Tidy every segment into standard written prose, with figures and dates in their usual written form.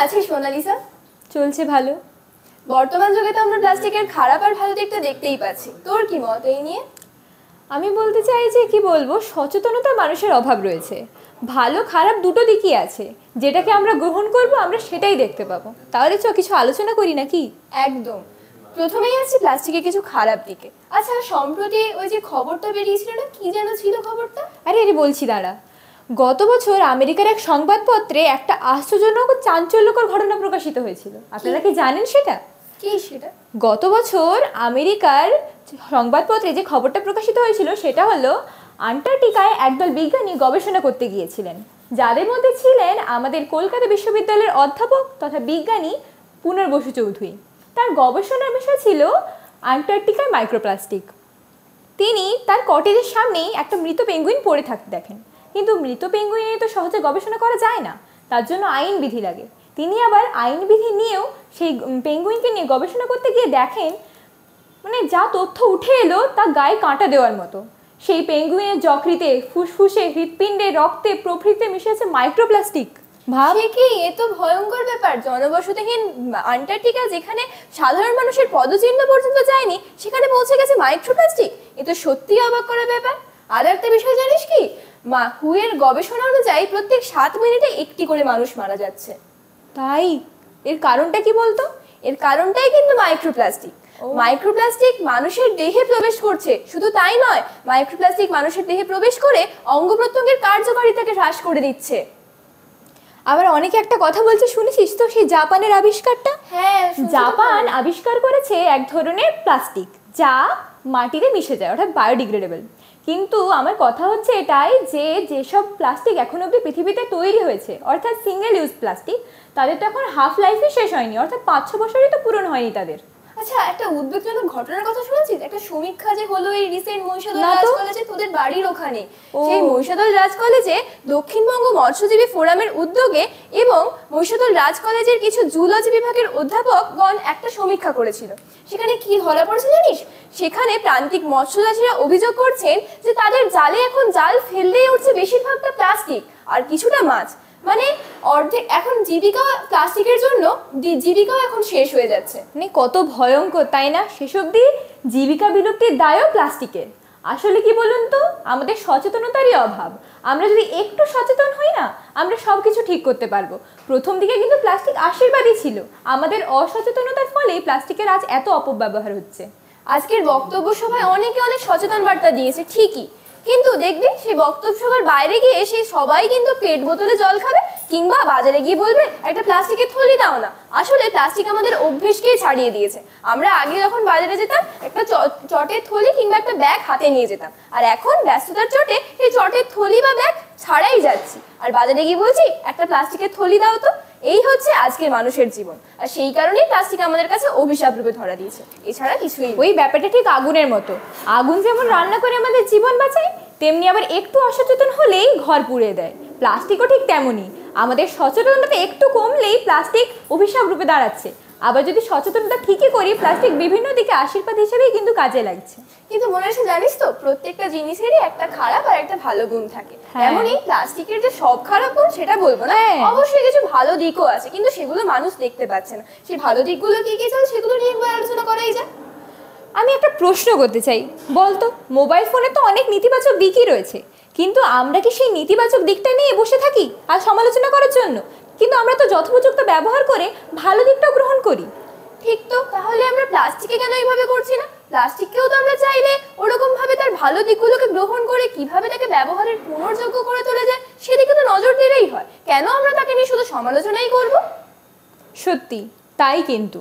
আছিস মোনালিসা? চলছে ভালো। বর্তমান যুগে তো আমরা প্লাস্টিকের খারাপ আর ভালো দিকটা দেখতেই পাচ্ছি, তোর কি মত এই নিয়ে? আমি বলতে চাই যে কি বলবো, সচেতনতা মানুষের অভাব রয়েছে। ভালো খারাপ দুটো দিকই আছে, যেটাকে আমরা গ্রহণ করব আমরা সেটাই দেখতে পাবো। তাহলে কিছু আলোচনা করি নাকি? একদম। প্রথমেই আসছি প্লাস্টিকের কিছু খারাপ দিকে। আচ্ছা, সম্প্রতি ওই যে খবরটা বেরিয়েছিল না, কি যেন ছিল খবরটা? আরে বলছি দাঁড়া। গত বছর আমেরিকার এক সংবাদপত্রে একটা আশ্চর্যজনক ও চাঞ্চল্যকর ঘটনা প্রকাশিত হয়েছিল। আপনারা কি জানেন সেটা? কি সেটা? গত বছর আমেরিকার সংবাদপত্রে যে খবরটা প্রকাশিত হয়েছিল সেটা হলো, আন্টার্কটিকায় একদল বিজ্ঞানী গবেষণা করতে গিয়েছিলেন, যাদের মধ্যে ছিলেন আমাদের কলকাতা বিশ্ববিদ্যালয়ের অধ্যাপক তথা বিজ্ঞানী পুনর বসু চৌধুরী। তার গবেষণার বিষয় ছিল আন্টার্কটিকায় মাইক্রোপ্লাস্টিক। তিনি তার কটেজের সামনেই একটা মৃত পেঙ্গুইন পড়ে থাকতে দেখেন, কিন্তু মৃত পেঙ্গুইন নিয়ে তো সহজে গবেষণা করা যায় না, তার জন্য আইন বিধি লাগে। তিনি আবার আইন বিধি নিয়েও সেই পেঙ্গুইনকে নিয়ে গবেষণা করতে গিয়ে দেখেন, মানে যা তথ্য উঠে এলো তা গায়ে কাঁটা দেওয়ার মতো। সেই পেঙ্গুইনের যকৃতে, ফুসফুসে, হৃৎপিণ্ডে, রক্তে প্রভৃতিতে মিশে আছে মাইক্রোপ্লাস্টিক। ভাবে কি, এ তো ভয়ঙ্কর ব্যাপার। জনবসতিহীন আন্টার্কটিকা, যেখানে সাধারণ মানুষের পদচিহ্ন পর্যন্ত যায়নি, সেখানে পৌঁছে গেছে মাইক্রোপ্লাস্টিক। এ তো সত্যি অবাক করার ব্যাপার। আর একটা বিষয় জানিস কি, হুয়ের গবেষণা অনুযায়ী প্রত্যেক 7 মিনিটে একটি করে মানুষ মারা যাচ্ছে। তাই? এর কারণটা কি বলতো? এর কারণটাই কিন্তু মাইক্রোপ্লাস্টিক। মাইক্রোপ্লাস্টিক মানুষের দেহে প্রবেশ করছে, শুধু তাই নয়, মাইক্রোপ্লাস্টিক মানুষের দেহে প্রবেশ করে অঙ্গ প্রত্যঙ্গের কার্যকারিতাকে হ্রাস করে দিচ্ছে। আবার অনেকে একটা কথা বলছে, শুনেছিস তো সেই জাপানের আবিষ্কারটা? হ্যাঁ, জাপান আবিষ্কার করেছে এক ধরনের প্লাস্টিক যা মাটিতে মিশে যায়, অর্থাৎ বায়োডিগ্রেডেবল। কিন্তু আমার কথা হচ্ছে এটাই যে যেসব প্লাস্টিক এখন অবধি পৃথিবীতে তৈরি হয়েছে, অর্থাৎ সিঙ্গেল ইউজ প্লাস্টিক, তাদের তো এখন হাফ লাইফই শেষ হয়নি, অর্থাৎ 5-6 বছরই তো পূরণ হয়নি তাদের। আচ্ছা, একটা উদ্বেগজনক ঘটনার কথা শুনেছিস? একটা সমীক্ষা যে হলো এই রিসেন্ট মহিষাদল রাজ কলেজে, তোদের বাড়ির ওখানে। সেই মহিষাদল রাজ কলেজে দক্ষিণবঙ্গ মৎস্যজীবী ফোরামের উদ্যোগে এবং মহিষাদল রাজ কলেজের কিছু জুলজি বিভাগের অধ্যাপকগণ একটা সমীক্ষা করেছিল। সেখানে কি ধরা পড়েছে জানিস? সেখানে প্রান্তিক মৎস্যচাষীরা অভিযোগ করছেন যে তাদের জালে এখন জাল ফেললেই উঠছে বেশিরভাগটা প্লাস্টিক আর কিছুটা মাছ। মানে অর্ধেক এখন জীবিকা প্লাস্টিকের জন্য, জীবিকাও এখন শেষ হয়ে যাচ্ছে। মানে কত ভয়ঙ্কর, তাই না? শেষ অবধি জীবিকা বিলুপ্তির দায়ও প্লাস্টিকের। আসলে কি বলুন তো, আমাদের সচেতনতারই অভাব। আমরা যদি একটু সচেতন হই না, আমরা সব কিছু ঠিক করতে পারবো। প্রথম দিকে কিন্তু প্লাস্টিক আশীর্বাদই ছিল, আমাদের অসচেতনতার ফলেই প্লাস্টিকের আজ এত অপব্যবহার হচ্ছে। আজকের বক্তব্য সভায় অনেকে অনেক সচেতন বার্তা দিয়েছে ঠিকই, কিন্তু দেখবি সেই বক্তব্য সভার বাইরে গিয়ে সেই সবাই কিন্তু পেট বোতলে জল খাবে, কিংবা বাজারে গিয়ে বলবে একটা প্লাস্টিকের থলি দাও না। আসলে প্লাস্টিক আমাদের অভ্যেসকেই ছাড়িয়ে দিয়েছে। আমরা আগে যখন বাজারে যেতাম, একটা চটের থলি কিংবা একটা ব্যাগ হাতে নিয়ে যেতাম, আর এখন ব্যস্ততার চোটে সেই চটের থলি বা ব্যাগ ছাড়াই যাচ্ছি, আর বাজারে গিয়ে বলছি একটা প্লাস্টিকের থলি দাও তো। এই হচ্ছে আজকের মানুষের জীবন, আর সেই কারণেই প্লাস্টিক আমাদের কাছে অভিশাপ রূপে ধরা দিয়েছে, এছাড়া কিছুই। ওই ব্যাপারটা ঠিক আগুনের মতো। আগুন যেমন রান্না করে আমাদের জীবন বাঁচায়, তেমনি আবার একটু অসচেতন হলেই ঘর পুড়িয়ে দেয়। প্লাস্টিকও ঠিক তেমনই, আমাদের সচেতনতা একটু কমলেই প্লাস্টিক অভিশাপ রূপে দাঁড়াচ্ছে। আবার যদি সচেতনতা ঠিকই করি, প্লাস্টিক বিভিন্ন দিকে আশীর্বাদ হিসেবেই কিন্তু কাজে লাগছে। কিন্তু মনে আছে জানিস তো, প্রত্যেকটা জিনিসেরই একটা খারাপ আর একটা ভালো গুণ থাকে। এমনই প্লাস্টিকের যে সব খারাপ গুণ সেটা বলবো না, অবশ্যই কিছু ভালো দিকও আছে, কিন্তু সেগুলো মানুষ দেখতে পাচ্ছে না। সেই ভালো দিকগুলো কি কি চল, সেগুলো নিয়ে একবার আলোচনা করাই যায়। আমি একটা প্রশ্ন করতে চাই, বলতো, মোবাইল ফোনে তো অনেক নেতিবাচক দিকই রয়েছে, কিন্তু আমরা কি সেই নেতিবাচক দিকটা নিয়ে বসে থাকি আর সমালোচনা করার জন্য? কিন্তু আমরা তো যথোপযুক্ত ব্যবহার করে ভালো দিকটাও গ্রহণ করি। ঠিক তো, তাহলে আমরা প্লাস্টিকে কেন এইভাবে করছি না? প্লাস্টিককেও তো আমরা চাইলে ওরকম ভাবে তার ভালো দিকগুলোকে গ্রহণ করে কিভাবে তাকে ব্যবহারের পুনর্যোগ্য করে তোলা যায় সেদিকে তো নজর দিলেই হয়। কেন আমরা তাকে নিয়ে শুধু সমালোচনাই করব? সত্যি তাই। কিন্তু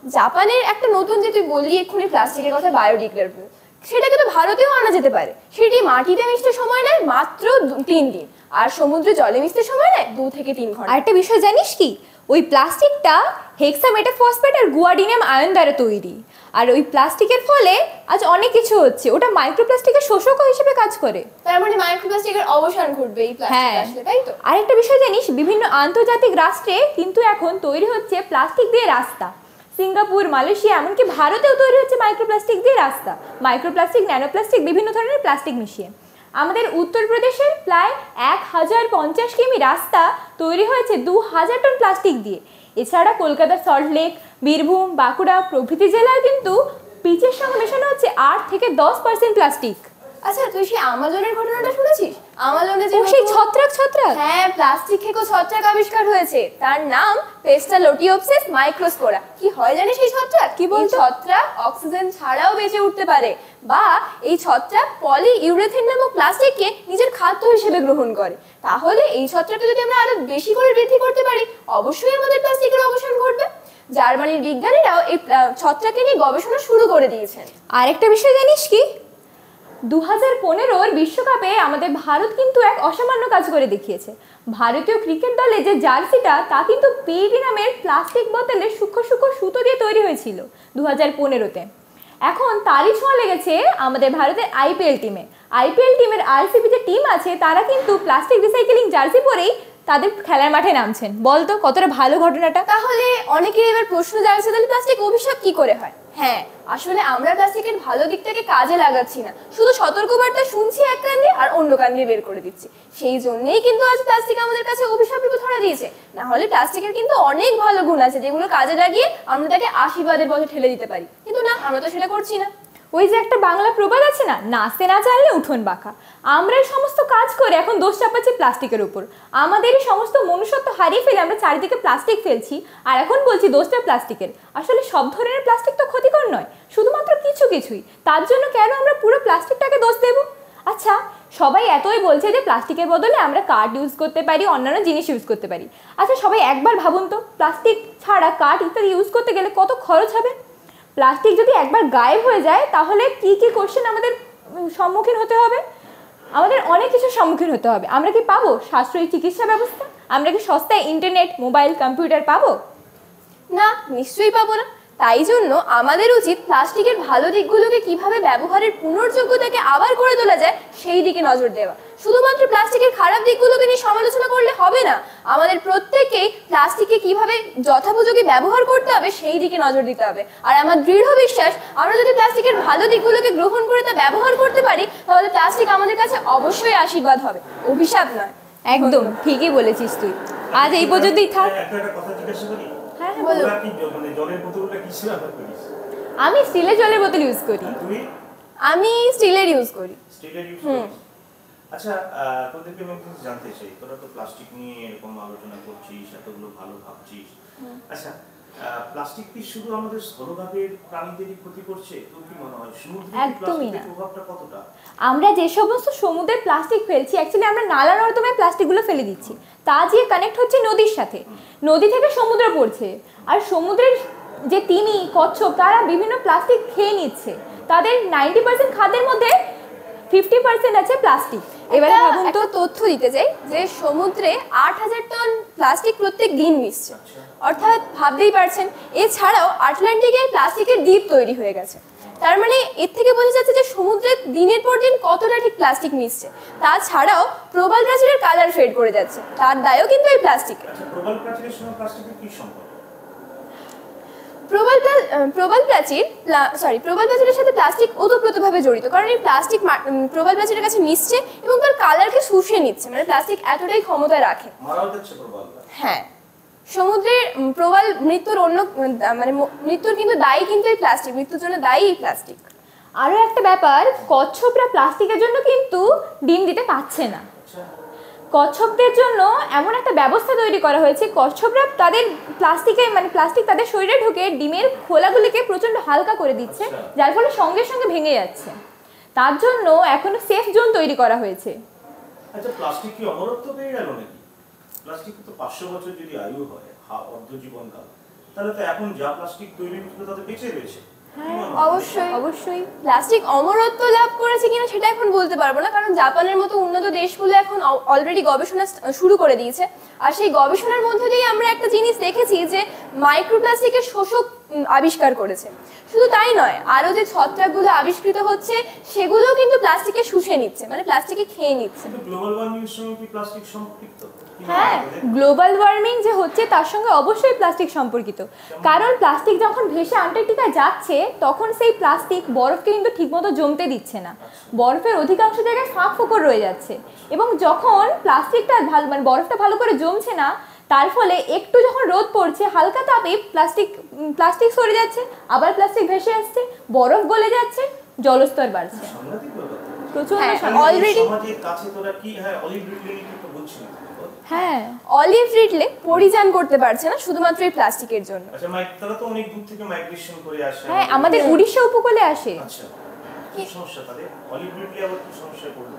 জাপানের একটা নতুন, যে তুই বললি এক্ষুনি প্লাস্টিকের কথা, বায়োডিগ্রেডেবল, সেটাকে তো ভারতেও আনা যেতে পারে। সেটি মাটিতে মিশতে সময় নেয় মাত্র 3 দিন, আর সমুদ্রে জলে মিশতে সময় নেয় 2 থেকে 3 ঘন্টা। আরেকটা বিষয় জানিস কি, ওই প্লাস্টিকটা হেক্সামেটাফসফেট আর গুয়াডিনাম আয়ন দ্বারা তৈরি, আর ওই প্লাস্টিকের ফলে আজ অনেক কিছু হচ্ছে। ওটা মাইক্রোপ্লাস্টিকের শোষকও হিসেবে কাজ করে। তার মানে মাইক্রোপ্লাস্টিকের অবসান ঘটবে এই প্লাস্টিক আসলে, তাই তো? আরেকটা বিষয় জানিস, বিভিন্ন আন্তর্জাতিক রাষ্ট্রে কিন্তু এখন তৈরি হচ্ছে প্লাস্টিক দিয়ে রাস্তা। সিঙ্গাপুর, মালয়েশিয়া, এমনকি ভারতেও তৈরি হচ্ছে মাইক্রোপ্লাস্টিক দিয়ে রাস্তা। মাইক্রোপ্লাস্টিক, ন্যানোপ্লাস্টিক, বিভিন্ন ধরনের প্লাস্টিক মিশিয়ে। আমাদের উত্তরপ্রদেশের প্রায় 1050 কিমি রাস্তা তৈরি হয়েছে 2000 টন প্লাস্টিক দিয়ে। এছাড়া কলকাতার সল্টলেক, বীরভূম, বাঁকুড়া প্রভৃতি জেলায় কিন্তু পিচের সঙ্গে মেশানো হচ্ছে 8 থেকে 10% প্লাস্টিক। আচ্ছা, তুই সেই আমাজনের ঘটনাটা শুনেছিস? আমাজনে যে সেই ছত্রাক হ্যাঁ, প্লাস্টিক থেকে ছত্রাক আবিষ্কার হয়েছে, তার নাম পেস্টালোটিওপসিস মাইক্রোস্পোরা। কি হয় জানিস সেই ছত্রাক? কি বলতো? এই ছত্রাক অক্সিজেন ছাড়াও বেঁচে উঠতে পারে, বা এই ছত্রাক পলিইউরেথিন নামক প্লাস্টিককে নিজের খাদ্য হিসেবে গ্রহণ করে। তাহলে এই ছত্রাকটা যদি আমরা আরো বেশি করে বৃদ্ধি করতে পারি, অবশ্যই আমাদের প্লাস্টিকের অবসান ঘটবে। জার্মানির বিজ্ঞানীরাও এই ছত্রাককে নিয়ে গবেষণা শুরু করে দিয়েছেন। আরেকটা বিষয় জানিস কি? 2015 বিশ্বকাপে আমাদের ভারত কিন্তু এক অসামান্য কাজ করে দেখিয়েছে। ভারতীয় ক্রিকেট দলে যে জার্সিটা, তা কিন্তু পেডি নামের প্লাস্টিক বোতলে সূক্ষ্ম সূক্ষ্ম সুতো দিয়ে তৈরি হয়েছিল 2015-তে। এখন তারই ছোঁয়া লেগেছে আমাদের ভারতের আইপিএল টিমে। আইপিএল টিমের আরসিবি যে টিম আছে, তারা কিন্তু প্লাস্টিক রিসাইকেলিং জার্সি পরেই তাদের খেলার মাঠে নামছেন। বলতো কতটা ভালো ঘটনাটা? তাহলে অনেকের এবার প্রশ্ন জাগছে, তাহলে প্লাস্টিক অভিশাপ কি করে হয়? হ্যাঁ, আসলে আমরা প্লাস্টিকের ভালো দিকটাকে কাজে লাগাচ্ছি না, শুধু সতর্কবার্তা শুনছি এক কান দিয়ে আর অন্য কান দিয়ে বের করে দিচ্ছি। সেই জন্যই কিন্তু আজ প্লাস্টিক আমাদের কাছে অভিশাপ রূপে ধরা দিয়েছে। না হলে প্লাস্টিকের কিন্তু অনেক ভালো গুণ আছে, যেগুলো কাজে লাগিয়ে আমরা তাকে আশীর্বাদের পথে ঠেলে দিতে পারি। কিন্তু না, আমরা তো সেটা করছি না। ওই যে একটা বাংলা প্রবাদ আছে না, নাচতে না জানলে উঠোন বাঁকা। আমরা এই সমস্ত কাজ করে এখন দোষ চাপাচ্ছি প্লাস্টিকের উপর। আমাদের এই সমস্ত মনুষ্যত্ব হারিয়ে ফেলে আমরা চারিদিকে প্লাস্টিক ফেলছি, আর এখন বলছি দোষটা প্লাস্টিকের। আসলে সব ধরনের প্লাস্টিক তো ক্ষতিকর নয়, শুধুমাত্র কিছু কিছুই। তার জন্য কেন আমরা পুরো প্লাস্টিকটাকে দোষ দেব? আচ্ছা, সবাই এতই বলছে যে প্লাস্টিকের বদলে আমরা কাঠ ইউজ করতে পারি, অন্যান্য জিনিস ইউজ করতে পারি। আচ্ছা, সবাই একবার ভাবুন তো, প্লাস্টিক ছাড়া কাঠ ইত্যাদি ইউজ করতে গেলে কত খরচ হবে? প্লাস্টিক যদি একবার গায়েব হয়ে যায়, তাহলে কি কি কোশ্চেন আমাদের সম্মুখীন হতে হবে? আমাদের অনেক কিছুর সম্মুখীন হতে হবে। আমরা কি পাবো সাশ্রয়ী চিকিৎসা ব্যবস্থা? আমরা কি সস্তায় ইন্টারনেট, মোবাইল, কম্পিউটার পাবো? না, নিশ্চয়ই পাবো না। তাই জন্য আমাদের উচিত প্লাস্টিকের ভালো দিকগুলোকে কিভাবে ব্যবহারের পুনর্যোগ্যতাকে আবার করে তোলা যায় সেই দিকে নজর দেওয়া। শুধুমাত্র প্লাস্টিকের খারাপ দিকগুলোকে নিয়ে সমালোচনা করলে হবে না, আমাদের প্রত্যেককেই প্লাস্টিককে কিভাবে যথাপযোগী ব্যবহার করতে হবে সেই দিকে নজর দিতে হবে। আর আমার দৃঢ় বিশ্বাস, আমরা যদি প্লাস্টিকের ভালো দিকগুলোকে গ্রহণ করে তা ব্যবহার করতে পারি, তাহলে প্লাস্টিক আমাদের কাছে অবশ্যই আশীর্বাদ হবে, অভিশাপ নয়। একদম ঠিকই বলেছিস তুই। আজ এই পর্যন্তই থাক। একটা কথা জিজ্ঞাসা করি। হ্যাঁ, বলো। তোরা কি মানে জলের বোতলটা কিসে ব্যবহার করিস? আমি স্টিলের জলের বোতল ইউজ করি। তুই আমি স্টিলের ইউজ করি। স্টিলের ইউজ করিস? আচ্ছা, তোদেরকে আমি একটু জানতে চাই, তোরা তো প্লাস্টিক নিয়ে এরকম আলোচনা করছিস, এতগুলো ভালো ভাবছিস। আচ্ছা, প্লাস্টিক কি শুধু আমাদের স্থলভাগের প্রাণীদেরই ক্ষতি করছে? তোর কি মনে হয় সমুদ্রে একদমই না। প্রভাবটা কতটা? আমরা যে সমস্ত সমুদ্রে প্লাস্টিক ফেলছি, অ্যাকচুয়ালি আমরা নালা নর্দমায় প্লাস্টিকগুলো ফেলে দিচ্ছি। তা গিয়ে কানেক্ট হচ্ছে নদীর সাথে, নদী থেকে সমুদ্রে পড়ছে। আর সমুদ্রের যে তিমি, কচ্ছপ, তারা বিভিন্ন প্লাস্টিক খেয়ে নিচ্ছে। তাদের 90% খাদ্যের মধ্যে 50% আছে প্লাস্টিক। এবারে ভাবুন তো, একটা তথ্য দিতে চাই যে সমুদ্রে 8000 টন প্লাস্টিক প্রত্যেক দিন মিশছে। অর্থাৎ ভাবতেই পারছেন, এছাড়াও আটলান্টিকে প্লাস্টিকের দ্বীপ তৈরি হয়ে গেছে। তার মানে এর থেকে বোঝা যাচ্ছে যে সমুদ্রে দিনের পর দিন কতটা ঠিক প্লাস্টিক মিশছে। তাছাড়াও প্রবাল প্রাচীরের কালার ফেড করে যাচ্ছে, তার দায়ও কিন্তু এই প্লাস্টিক। আচ্ছা, প্রবাল প্রাচীরের সঙ্গে প্লাস্টিকের কি সম্পর্ক? প্রবাল প্রাচীরের সাথে প্লাস্টিক ওতপ্রোতভাবে জড়িত, কারণ এই প্লাস্টিক প্রবাল প্রাচীরের কাছে মিশছে এবং তার কালারকে শুষে নিচ্ছে। মানে প্লাস্টিক এতটাই ক্ষমতা রাখে। মারাও যাচ্ছে প্রবালটা। হ্যাঁ, সমুদ্রের প্রবাল মৃত্যুর মানে মৃত্যুর কিন্তু দায়ী কিন্তু এই প্লাস্টিক, মৃত্যুর জন্য দায়ী এই প্লাস্টিক। আরও একটা ব্যাপার, কচ্ছপরা প্লাস্টিকের জন্য কিন্তু ডিম দিতে পারছে না। কচ্ছপদের জন্য এমন একটা ব্যবস্থা তৈরি করা হয়েছে, কচ্ছপরা তাদের প্লাস্টিক তাদের শরীরে ঢুকে ডিমের খোলাগুলিকে প্রচণ্ড হালকা করে দিচ্ছে, যার ফলে সঙ্গে সঙ্গে ভেঙে যাচ্ছে। তার জন্য এখনো সেফ জোন তৈরি করা হয়েছে। আচ্ছা, প্লাস্টিক কি অমরত্ব পেয়ে গেল নাকি? প্লাস্টিক তো 500 বছর যদি আয়ু হয়, অর্ধ জীবনকাল, তাহলে তো এখন যা প্লাস্টিক তৈরি হচ্ছে তাতে বেঁচে রয়েছে। অবশ্যই প্লাস্টিক অমরত্ব লাভ করেছে কিনা সেটা এখন বলতে পারবো না, কারণ জাপানের মতো উন্নত দেশগুলো এখন অলরেডি গবেষণা শুরু করে দিয়েছে। আর সেই গবেষণার মধ্যে দিয়ে আমরা একটা জিনিস দেখেছি যে মাইক্রোপ্লাস্টিকের শোষক আবিষ্কার করেছে। শুধু তাই নয়, আরো যে ছত্রাকগুলো আবিষ্কৃত হচ্ছে সেগুলোও কিন্তু প্লাস্টিকে শুষে নিচ্ছে, মানে প্লাস্টিকে খেয়ে নিচ্ছে। গ্লোবাল ওয়ার্মিং এর সঙ্গে কি প্লাস্টিক সম্পৃক্ত? কি মনে হ্যাঁ, হয় তোদের? গ্লোবাল ওয়ার্মিং যে হচ্ছে তার সঙ্গে অবশ্যই প্লাস্টিক সম্পর্কিত। কারণ প্লাস্টিক যখন ভেসে আন্টার্কটিকা যাচ্ছে তখন সেই প্লাস্টিক বরফকে কিন্তু ঠিকমতো জমতে দিচ্ছে না, বরফের অধিকাংশ জায়গায় ফাঁক ফোকর রয়ে যাচ্ছে। এবং যখন প্লাস্টিকটা মানে বরফটা ভালো করে জমছে না, তার ফলে একটু যখন রোদ পড়ছে হালকা তাপে প্লাস্টিক সরে যাচ্ছে, আবার প্লাস্টিক ভেসে আসছে, বরফ গলে যাচ্ছে, জলস্তর বাড়ছে। সাংঘাতিক ব্যাপার। প্রচুর হ্যাঁ, তাহলে এই already- সমাজের কাছে তোরা কি অলিভ রিডলে নিয়ে তো বলছিলি তো? হ্যাঁ, অলিভ রিডলে পরিযান করতে পারছে না শুধুমাত্র এই প্লাস্টিকের জন্য। আচ্ছা তারা তো অনেক দূর থেকে মাইগ্রেশন করে আসে। হ্যাঁ, আমাদের উড়িষ্যা উপকূলে আসে। আচ্ছা কি সমস্যা তাদের? অলিভ রিডলে আবার কি সমস্যা পড়বে?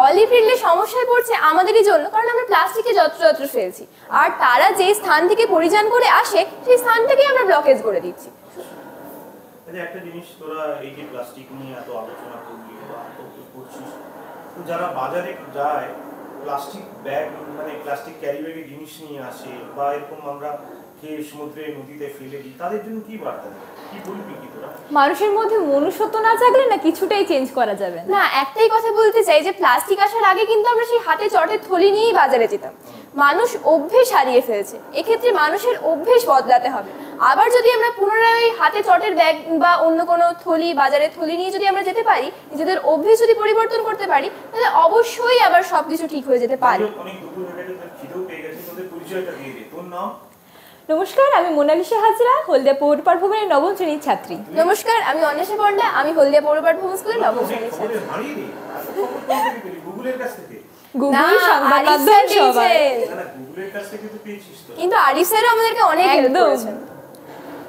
অলিভ রিডলে সমস্যায় পড়ছে আমাদেরই জন্য, কারণ আমরা প্লাস্টিকে যত্রতত্র ফেলছি, আর তারা যে স্থান থেকে পরিযান করে আসে সেই স্থানটাকেই আমরা ব্লকেজ করে দিচ্ছি। আচ্ছা একটা জিনিস, তোরা এই যে প্লাস্টিক নিয়ে এত আলোচনা করলি বা এত করছিস, তো যারা বাজারে যায় প্লাস্টিক ব্যাগ মানে প্লাস্টিক ক্যারি ব্যাগে জিনিস নিয়ে আসে বা এরকম আমরা খেয়ে সমুদ্রে নদীতে ফেলে দিই, তাদের জন্য কি বার্তা দেবে, কি বলবি কি তোরা? মানুষের মধ্যে মনুষ্যত্ব না থাকলে না কিছুটাই চেঞ্জ করা যাবে না। না, একটাই কথা বলতে চাই যে প্লাস্টিক আসার আগে কিন্তু আমরা সেই হাতে চটের থলি নিয়েই বাজারে যেতাম। মানুষ অভ্যেস হারিয়ে ফেলছে, এক্ষেত্রে মানুষের অভ্যেস বদলাতে হবে। আবার যদি আমরা পুনরায় ওই হাতে চটের ব্যাগ বা অন্য কোনো থলি, বাজারের থলি নিয়ে যদি আমরা যেতে পারি, নিজেদের অভ্যেস যদি পরিবর্তন করতে পারি, তাহলে অবশ্যই আবার সবকিছু ঠিক হয়ে যেতে পারে। অনেক দুপুর হয়ে গেছে, তোর খিদেও পেয়ে গেছে, তোদের পরিচয়টা দিয়ে দে। তোর নাম? নমস্কার, আমি মোনালিসা হাজরা, হলদিয়া পৌর পাঠভবনের নবম শ্রেণীর ছাত্রী। নমস্কার, আমি অন্বেষা পণ্ডা, আমি হলদিয়া পৌর পাঠভূমি স্কুলের নবম শ্রেণীর ছাত্রী। খবরের হারিয়ে রে, এত খবর কোথা থেকে পেলি? গুগলের কাছ থেকে? গুগল না, সংবাদ আরিফ মাধ্যম স্যার সবাই। দিয়েছেন। না গুগলের কাছ থেকে তো পেয়েছিস তো। কিন্তু আরিফ স্যারও আমাদেরকে অনেক হেল্প একদম। করেছেন।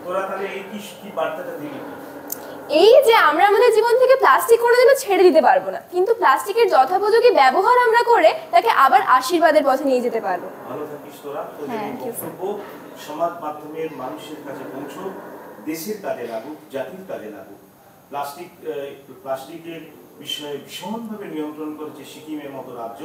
তোরা তাহলে এই কি বার্তাটা দিলি? এই যে আমরা আমাদের জীবন থেকে প্লাস্টিক কোনোদিনও ছেড়ে দিতে পারবো না, কিন্তু প্লাস্টিকের যথাপযোগী ব্যবহার আমরা করে তাকে আবার আশীর্বাদের পথে নিয়ে যেতে পারবো। ভালো থাকিস তোরা, তোদের হ্যাঁ, এই thank you, sir. বক্তব্য সমাজ মাধ্যমের মানুষের কাছে পৌঁছুক, দেশের কাজে লাগুক, জাতির কাজে লাগুক। প্লাস্টিকের বিষয়ে ভীষণভাবে নিয়ন্ত্রণ করেছে সিকিমের মতো রাজ্য।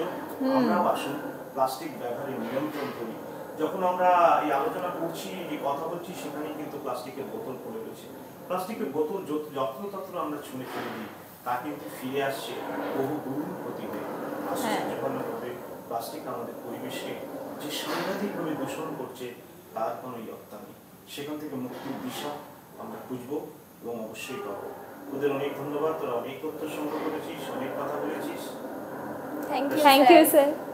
আমরাও আসুন প্লাস্টিক ব্যবহারে নিয়ন্ত্রণ করি। যখন আমরা এই আলোচনা করছি, যে কথা বলছি, সেখানেই কিন্তু প্লাস্টিকের বোতল পড়ে রয়েছে। প্লাস্টিকের বোতল যত্রতত্র আমরা ছুঁড়ে ফেলে দিই, তা কিন্তু ফিরে আসছে বহু গুণ ক্ষতি হয়ে। আশ্চর্যজনকভাবে প্লাস্টিক আমাদের পরিবেশকে যে সাংঘাতিকভাবে দূষণ করছে তার কোনো ইয়ত্তা নেই। সেখান থেকে মুক্তির দিশা আমরা খুঁজবো এবং অবশ্যই পাবো। তোদের অনেক ধন্যবাদ, তোরা অনেক তথ্য সংগ্রহ করেছিস, অনেক কথা বলেছিস। Thank thank you sir.